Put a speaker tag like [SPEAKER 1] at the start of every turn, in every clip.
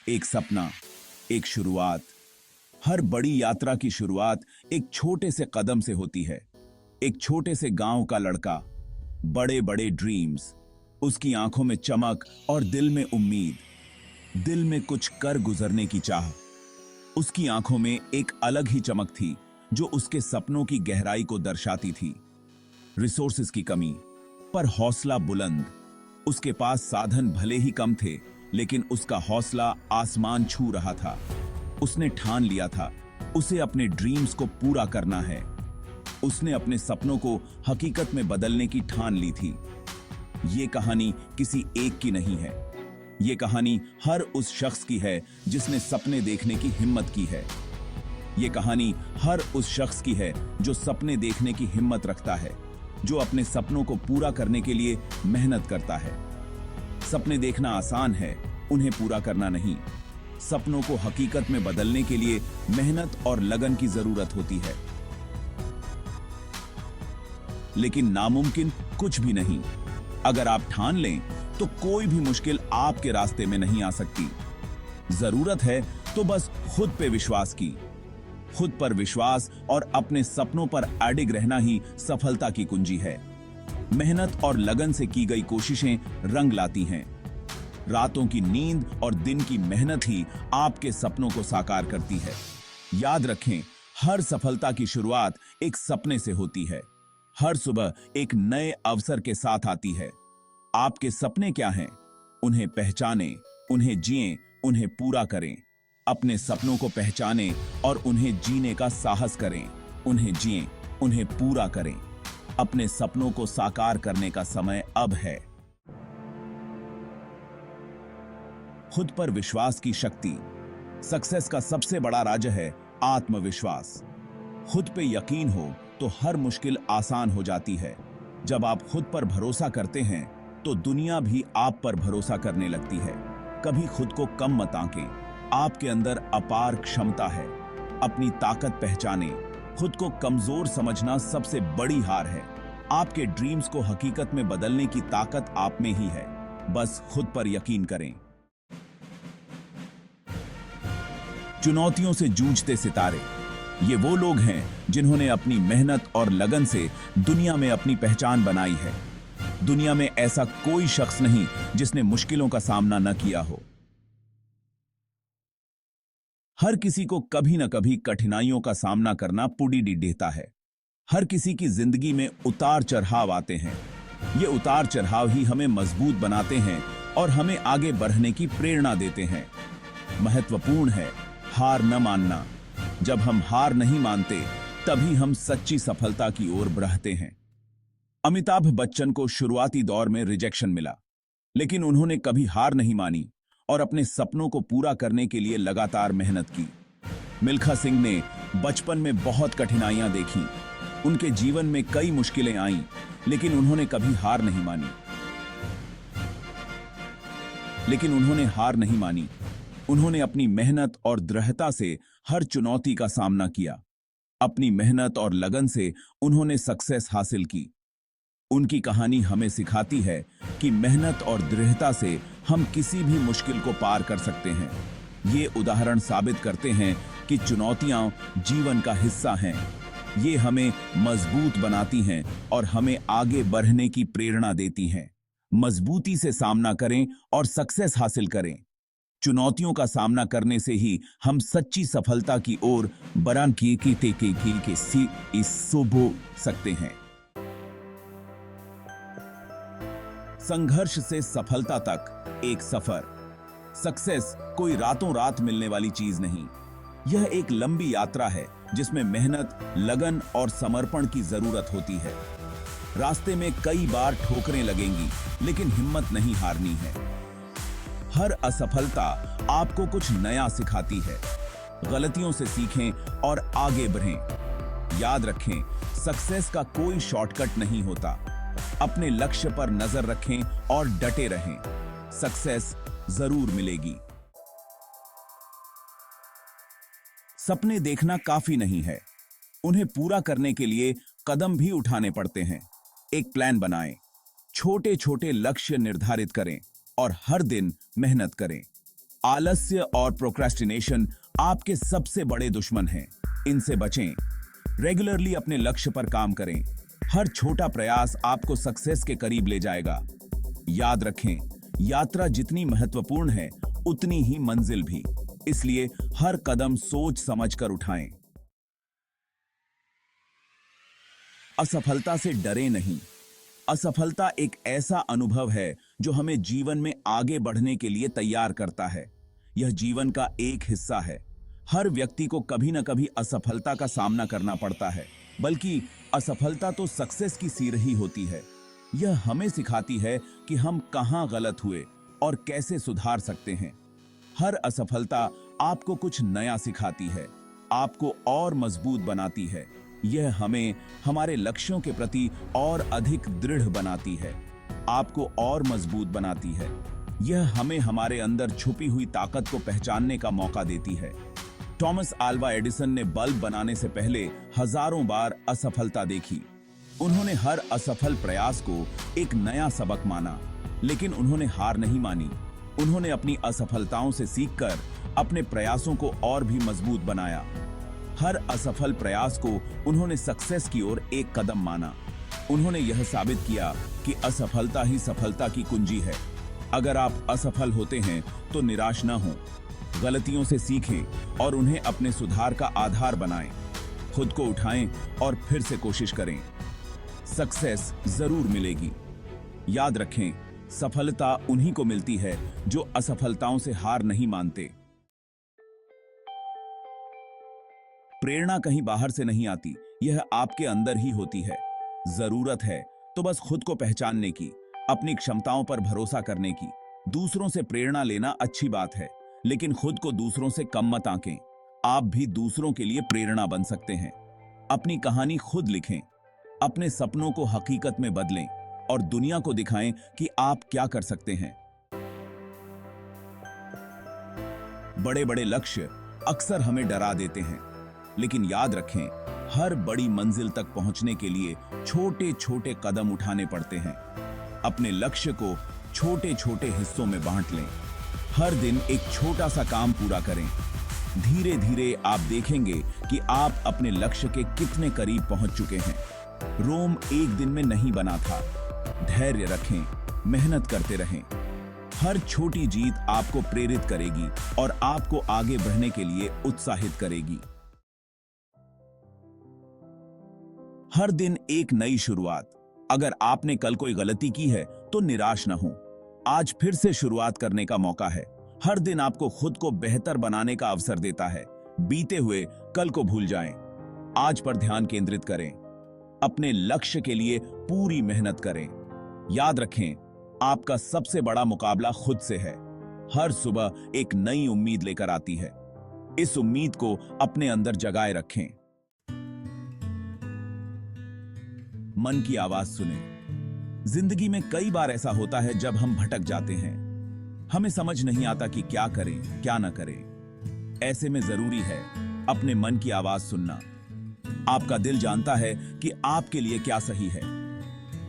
[SPEAKER 1] एक सपना, एक शुरुआत। हर बड़ी यात्रा की शुरुआत एक छोटे से कदम से होती है। एक छोटे से गांव का लड़का, बड़े बड़े ड्रीम्स, उसकी आंखों में चमक और दिल में उम्मीद, दिल में कुछ कर गुजरने की चाह। उसकी आंखों में एक अलग ही चमक थी जो उसके सपनों की गहराई को दर्शाती थी। रिसोर्सेज की कमी, पर हौसला बुलंद। उसके पास साधन भले ही कम थे, लेकिन उसका हौसला आसमान छू रहा था। उसने ठान लिया था, उसे अपने ड्रीम्स को पूरा करना है। उसने अपने सपनों को हकीकत में बदलने की ठान ली थी। ये कहानी किसी एक की नहीं है। ये कहानी हर उस शख्स की है जिसने सपने देखने की हिम्मत की है। ये कहानी हर उस शख्स की है जो सपने देखने की हिम्मत रखता है, जो अपने सपनों को पूरा करने के लिए मेहनत करता है। सपने देखना आसान है, उन्हें पूरा करना नहीं। सपनों को हकीकत में बदलने के लिए मेहनत और लगन की जरूरत होती है। लेकिन नामुमकिन कुछ भी नहीं। अगर आप ठान लें तो कोई भी मुश्किल आपके रास्ते में नहीं आ सकती। जरूरत है तो बस खुद पे विश्वास की। खुद पर विश्वास और अपने सपनों पर अडिग रहना ही सफलता की कुंजी है। मेहनत और लगन से की गई कोशिशें रंग लाती हैं। रातों की नींद और दिन की मेहनत ही आपके सपनों को साकार करती है। याद रखें, हर सफलता की शुरुआत एक सपने से होती है। हर सुबह एक नए अवसर के साथ आती है। आपके सपने क्या हैं? उन्हें पहचानें, उन्हें जिएं, उन्हें पूरा करें। अपने सपनों को पहचानें और उन्हें जीने का साहस करें। उन्हें जिएं, उन्हें पूरा करें। अपने सपनों को साकार करने का समय अब है। खुद पर विश्वास की शक्ति। सक्सेस का सबसे बड़ा राज है आत्मविश्वास। खुद पे यकीन हो तो हर मुश्किल आसान हो जाती है। जब आप खुद पर भरोसा करते हैं तो दुनिया भी आप पर भरोसा करने लगती है। कभी खुद को कम मत आंकें। आपके अंदर अपार क्षमता है। अपनी ताकत पहचानें। खुद को कमजोर समझना सबसे बड़ी हार है। आपके ड्रीम्स को हकीकत में बदलने की ताकत आप में ही है। बस खुद पर यकीन करें। चुनौतियों से जूझते सितारे। ये वो लोग हैं जिन्होंने अपनी मेहनत और लगन से दुनिया में अपनी पहचान बनाई है। दुनिया में ऐसा कोई शख्स नहीं जिसने मुश्किलों का सामना न किया हो। हर किसी को कभी न कभी कठिनाइयों का सामना करना पुडीडी देता है। हर किसी की जिंदगी में उतार चढ़ाव आते हैं। ये उतार चढ़ाव ही हमें मजबूत बनाते हैं और हमें आगे बढ़ने की प्रेरणा देते हैं। महत्वपूर्ण है हार न मानना। जब हम हार नहीं मानते तभी हम सच्ची सफलता की ओर बढ़ते हैं। अमिताभ बच्चन को शुरुआती दौर में रिजेक्शन मिला, लेकिन उन्होंने कभी हार नहीं मानी और अपने सपनों को पूरा करने के लिए लगातार मेहनत की। मिल्खा सिंह ने बचपन में बहुत कठिनाइयां देखी। उनके जीवन में कई मुश्किलें आईं, लेकिन उन्होंने कभी हार नहीं मानी। उन्होंने अपनी मेहनत और दृढ़ता से हर चुनौती का सामना किया। अपनी मेहनत और लगन से उन्होंने सक्सेस हासिल की। उनकी कहानी हमें सिखाती है कि मेहनत और दृढ़ता से हम किसी भी मुश्किल को पार कर सकते हैं। ये उदाहरण साबित करते हैं कि चुनौतियां जीवन का हिस्सा हैं। ये हमें मजबूत बनाती हैं और हमें आगे बढ़ने की प्रेरणा देती हैं। मजबूती से सामना करें और सक्सेस हासिल करें। चुनौतियों का सामना करने से ही हम सच्ची सफलता की ओर बढ़ सकते हैं। संघर्ष से सफलता तक एक सफर। सक्सेस कोई रातों रात मिलने वाली चीज नहीं। यह एक लंबी यात्रा है जिसमें मेहनत, लगन और समर्पण की जरूरत होती है। रास्ते में कई बार ठोकरें लगेंगी, लेकिन हिम्मत नहीं हारनी है। हर असफलता आपको कुछ नया सिखाती है। गलतियों से सीखें और आगे बढ़ें। याद रखें, सक्सेस का कोई शॉर्टकट नहीं होता। अपने लक्ष्य पर नजर रखें और डटे रहें। सक्सेस जरूर मिलेगी। सपने देखना काफी नहीं है, उन्हें पूरा करने के लिए कदम भी उठाने पड़ते हैं। एक प्लान बनाएं, छोटे छोटे लक्ष्य निर्धारित करें और हर दिन मेहनत करें। आलस्य और प्रोक्रेस्टिनेशन आपके सबसे बड़े दुश्मन हैं। इनसे बचें। रेगुलरली अपने लक्ष्य पर काम करें। हर छोटा प्रयास आपको सक्सेस के करीब ले जाएगा। याद रखें, यात्रा जितनी महत्वपूर्ण है उतनी ही मंजिल भी। इसलिए हर कदम सोच समझकर उठाएं। असफलता से डरे नहीं। असफलता एक ऐसा अनुभव है जो हमें जीवन में आगे बढ़ने के लिए तैयार करता है। यह जीवन का एक हिस्सा है। हर व्यक्ति को कभी न कभी असफलता का सामना करना पड़ता है, बल्कि असफलता तो सक्सेस की सीढ़ी ही होती है। यह हमें सिखाती है कि हम कहां गलत हुए और कैसे सुधार सकते हैं। हर असफलता आपको कुछ नया सिखाती है, आपको और मजबूत बनाती है। यह हमें हमारे लक्ष्यों के प्रति और अधिक दृढ़ बनाती है, आपको और मजबूत बनाती है। यह हमें हमारे अंदर छुपी हुई ताकत को पहचानने का मौका देती है। थॉमस आल्वा एडिसन ने बल्ब बनाने से पहले हजारों बार असफलता देखी। उन्होंने हर असफल प्रयास को एक नया सबक माना, लेकिन उन्होंने हार नहीं मानी। उन्होंने अपनी असफलताओं से सीखकर अपने प्रयासों को और भी मजबूत बनाया। हर असफल प्रयास को उन्होंने सक्सेस की ओर एक कदम माना। उन्होंने यह साबित किया कि असफलता ही सफलता की कुंजी है। अगर आप असफल होते हैं तो निराश न हों, गलतियों से सीखें और उन्हें अपने सुधार का आधार बनाएं। खुद को उठाएं और फिर से कोशिश करें। सक्सेस जरूर मिलेगी। याद रखें, सफलता उन्हीं को मिलती है जो असफलताओं से हार नहीं मानते। प्रेरणा कहीं बाहर से नहीं आती, यह आपके अंदर ही होती है। जरूरत है तो बस खुद को पहचानने की, अपनी क्षमताओं पर भरोसा करने की। दूसरों से प्रेरणा लेना अच्छी बात है, लेकिन खुद को दूसरों से कम मत आंकें। आप भी दूसरों के लिए प्रेरणा बन सकते हैं। अपनी कहानी खुद लिखें, अपने सपनों को हकीकत में बदलें और दुनिया को दिखाएं कि आप क्या कर सकते हैं। बड़े बड़े लक्ष्य अक्सर हमें डरा देते हैं, लेकिन याद रखें, हर बड़ी मंजिल तक पहुंचने के लिए छोटे छोटे कदम उठाने पड़ते हैं। अपने लक्ष्य को छोटे छोटे हिस्सों में बांट लें। हर दिन एक छोटा सा काम पूरा करें। धीरे धीरे आप देखेंगे कि आप अपने लक्ष्य के कितने करीब पहुंच चुके हैं। रोम एक दिन में नहीं बना था। धैर्य रखें, मेहनत करते रहें। हर छोटी जीत आपको प्रेरित करेगी और आपको आगे बढ़ने के लिए उत्साहित करेगी। हर दिन एक नई शुरुआत। अगर आपने कल कोई गलती की है तो निराश न हो। आज फिर से शुरुआत करने का मौका है। हर दिन आपको खुद को बेहतर बनाने का अवसर देता है। बीते हुए कल को भूल जाएं। आज पर ध्यान केंद्रित करें। अपने लक्ष्य के लिए पूरी मेहनत करें। याद रखें, आपका सबसे बड़ा मुकाबला खुद से है। हर सुबह एक नई उम्मीद लेकर आती है। इस उम्मीद को अपने अंदर जगाए रखें। मन की आवाज सुनें। जिंदगी में कई बार ऐसा होता है जब हम भटक जाते हैं। हमें समझ नहीं आता कि क्या करें, क्या न करें। ऐसे में जरूरी है अपने मन की आवाज सुनना। आपका दिल जानता है कि आपके लिए क्या सही है।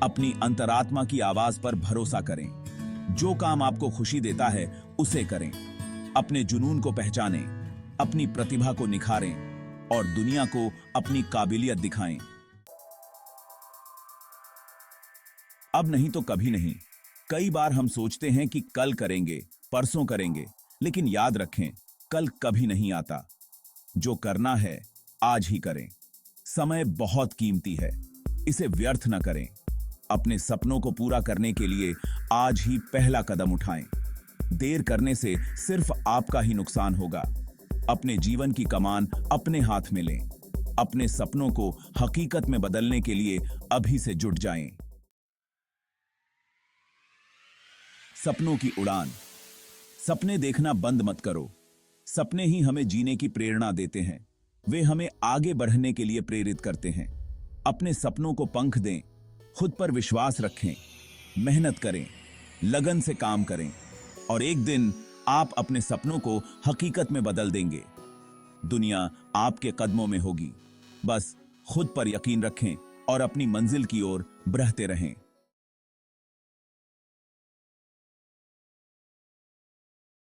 [SPEAKER 1] अपनी अंतरात्मा की आवाज पर भरोसा करें। जो काम आपको खुशी देता है उसे करें। अपने जुनून को पहचानें, अपनी प्रतिभा को निखारें और दुनिया को अपनी काबिलियत दिखाएं। अब नहीं तो कभी नहीं। कई बार हम सोचते हैं कि कल करेंगे, परसों करेंगे, लेकिन याद रखें, कल कभी नहीं आता। जो करना है आज ही करें। समय बहुत कीमती है, इसे व्यर्थ न करें। अपने सपनों को पूरा करने के लिए आज ही पहला कदम उठाएं। देर करने से सिर्फ आपका ही नुकसान होगा। अपने जीवन की कमान अपने हाथ में लें। अपने सपनों को हकीकत में बदलने के लिए अभी से जुट जाएं। सपनों की उड़ान। सपने देखना बंद मत करो। सपने ही हमें जीने की प्रेरणा देते हैं। वे हमें आगे बढ़ने के लिए प्रेरित करते हैं। अपने सपनों को पंख दें, खुद पर विश्वास रखें, मेहनत करें, लगन से काम करें और एक दिन आप अपने सपनों को हकीकत में बदल देंगे। दुनिया आपके कदमों में होगी। बस खुद पर यकीन रखें और अपनी मंजिल की ओर बढ़ते रहें।